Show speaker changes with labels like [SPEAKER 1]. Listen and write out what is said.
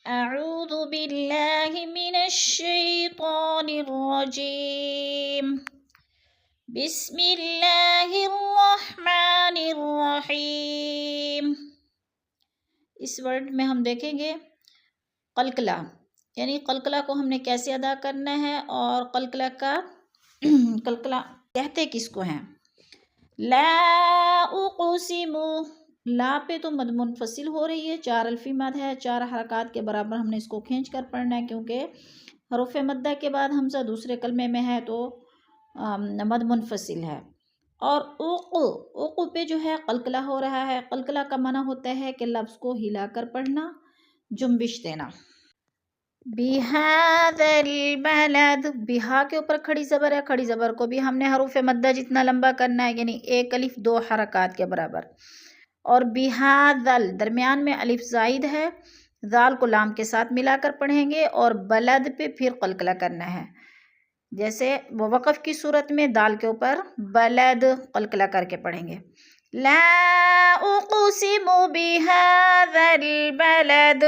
[SPEAKER 1] اعوذ باللہ من الشیطان الرجیم بسم اللہ الرحمن الرحیم۔ اس ورڈ میں ہم دیکھیں گے قلقلہ، یعنی قلقلہ کو ہم نے کیسے ادا کرنا ہے اور قلقلہ کا قلقلہ کہتے کس کو ہیں۔ لا اقسم، لا پہ تو مد منفصل ہو رہی ہے، 4 الفی مد ہے، 4 حرکات کے برابر ہم نے اس کو کھینچ کر پڑھنا ہے، کیونکہ حروف مدہ کے بعد حمزہ دوسرے کلمے میں ہے تو مد منفصل ہے۔ اور اوق پہ جو ہے قلقلہ ہو رہا ہے۔ قلقلہ کا معنی ہوتا ہے کہ لفظ کو ہلا کر پڑھنا، جنبش دینا۔ بِهَذَا الْبَلَدِ، بہا کے اوپر کھڑی زبر ہے، کھڑی زبر کو بھی ہم نے حروف مدہ جتنا لمبا کرنا ہے، یعنی 1 الف 2 حرکات کے برابر۔ اور بِهَذَا، درمیان میں الف زائد ہے، ذال کو لام کے ساتھ ملا کر پڑھیں گے، اور بلد پہ پھر قلقلہ کرنا ہے، جیسے وقف کی صورت میں دال کے اوپر بلد قلقلہ کر کے پڑھیں گے۔ لا اقسم بِهَذَا الْبَلَدِ،